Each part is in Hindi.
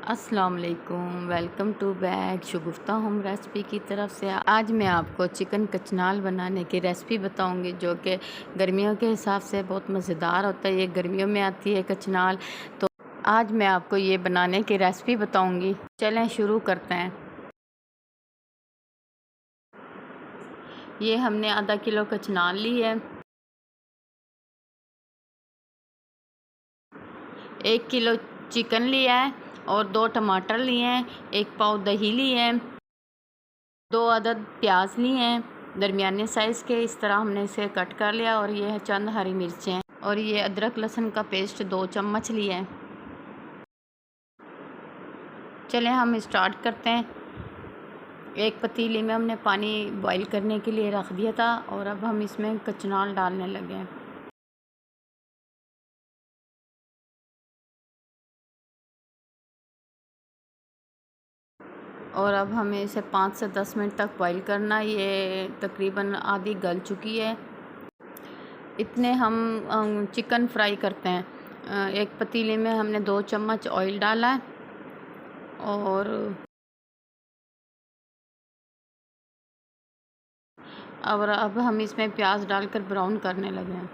अस्सलाम वालेकुम, welcome to back Shagufta home recipe की तरफ से। आज मैं आपको चिकन कचनाल बनाने की रेसिपी बताऊंगी, जो कि गर्मियों के हिसाब से बहुत मज़ेदार होता है। ये गर्मियों में आती है कचनाल, तो आज मैं आपको ये बनाने की रेसिपी बताऊंगी। चलें शुरू करते हैं। ये हमने आधा किलो कचनाल ली है, 1 किलो चिकन लिया है और 2 टमाटर लिए हैं, 1 पाव दही ली है, 2 अदद प्याज लिए हैं दरमियाने साइज़ के। इस तरह हमने इसे कट कर लिया। और ये है चंद हरी मिर्चें, और ये अदरक लहसुन का पेस्ट 2 चम्मच लिए हैं। चलें हम स्टार्ट करते हैं। एक पतीली में हमने पानी बॉईल करने के लिए रख दिया था, और अब हम इसमें कचनाल डालने लगे हैं। और अब हमें इसे 5 से 10 मिनट तक बॉईल करना। ये तकरीबन आधी गल चुकी है। इतने हम चिकन फ्राई करते हैं। एक पतीले में हमने 2 चम्मच ऑयल डाला है, और अब हम इसमें प्याज डालकर ब्राउन करने लगे हैं।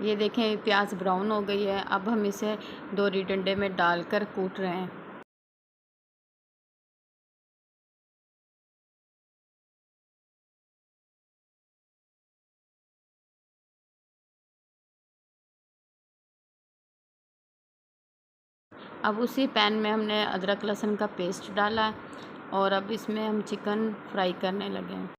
ये देखें प्याज ब्राउन हो गई है। अब हम इसे 2 डंडे में डालकर कूट रहे हैं। अब उसी पैन में हमने अदरक लहसुन का पेस्ट डाला है, और अब इसमें हम चिकन फ्राई करने लगे हैं।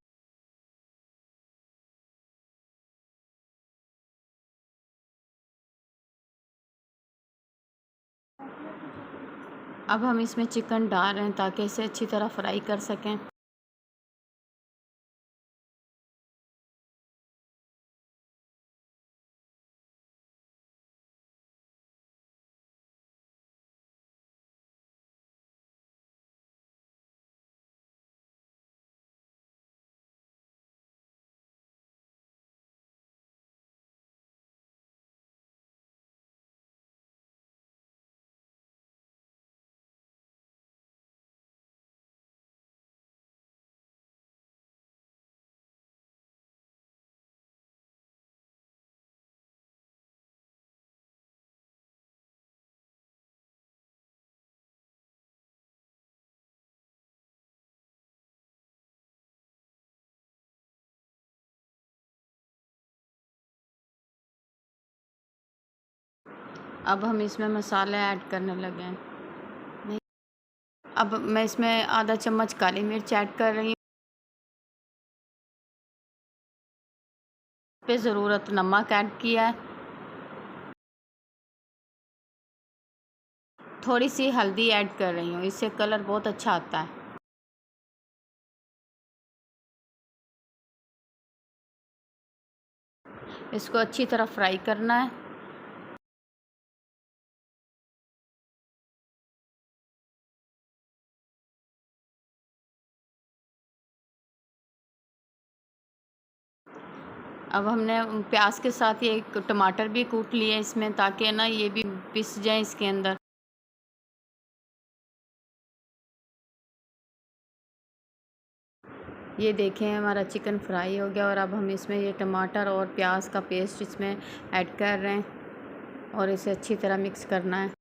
अब हम इसमें चिकन डाल रहे हैं ताकि इसे अच्छी तरह फ्राई कर सकें। अब हम इसमें मसाले ऐड करने लगे हैं। नहीं, अब मैं इसमें आधा चम्मच काली मिर्च ऐड कर रही हूँ। पे ज़रूरत नमक ऐड किया है। थोड़ी सी हल्दी ऐड कर रही हूँ, इससे कलर बहुत अच्छा आता है। इसको अच्छी तरह फ्राई करना है। अब हमने प्याज के साथ ये टमाटर भी कूट लिए इसमें, ताकि ना ये भी पिस जाए इसके अंदर। ये देखें हमारा चिकन फ्राई हो गया, और अब हम इसमें ये टमाटर और प्याज का पेस्ट इसमें ऐड कर रहे हैं, और इसे अच्छी तरह मिक्स करना है।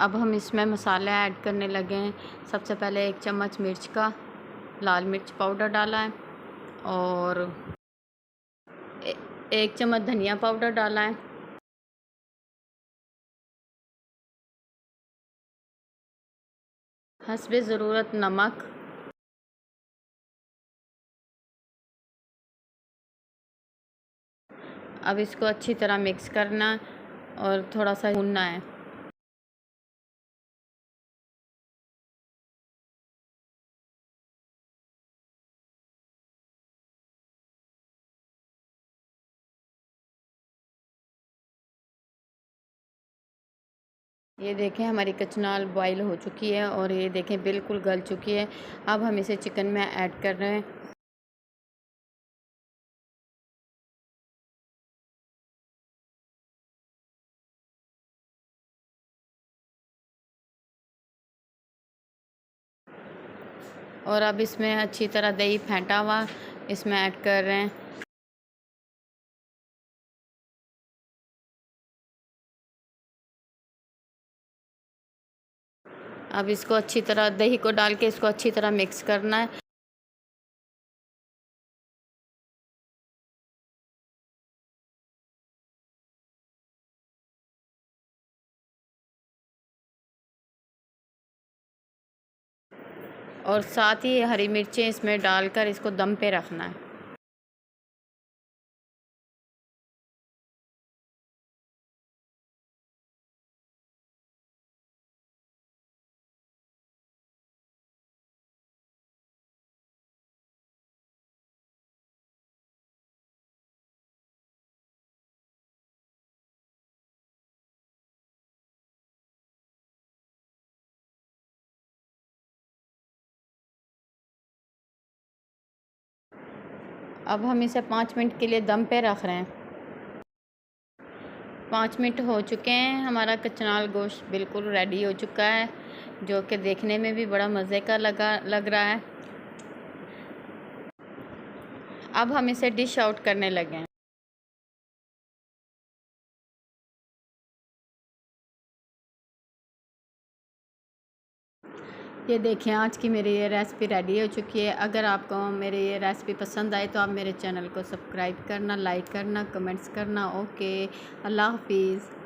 अब हम इसमें मसाले ऐड करने लगे हैं। सबसे पहले 1 चम्मच मिर्च का लाल मिर्च पाउडर डाला है, और 1 चम्मच धनिया पाउडर डाला है, हस्बे ज़रूरत नमक, अब इसको अच्छी तरह मिक्स करना और थोड़ा सा भूनना है। ये देखें हमारी कचनाल बॉईल हो चुकी है और ये देखें बिल्कुल गल चुकी है। अब हम इसे चिकन में ऐड कर रहे हैं। और अब इसमें अच्छी तरह दही फेंटा हुआ इसमें ऐड कर रहे हैं। अब इसको अच्छी तरह दही को डाल के इसको अच्छी तरह मिक्स करना है। और साथ ही हरी मिर्चें इसमें डालकर इसको दम पे रखना है। अब हम इसे 5 मिनट के लिए दम पे रख रहे हैं। 5 मिनट हो चुके हैं। हमारा कचनाल गोश्त बिल्कुल रेडी हो चुका है, जो कि देखने में भी बड़ा मज़े का लग रहा है। अब हम इसे डिश आउट करने लगे हैं। ये देखें आज की मेरी ये रेसिपी रेडी हो चुकी है। अगर आपको मेरी ये रेसिपी पसंद आए तो आप मेरे चैनल को सब्सक्राइब करना, लाइक करना, कमेंट्स करना। ओके, अल्लाह हाफिज़।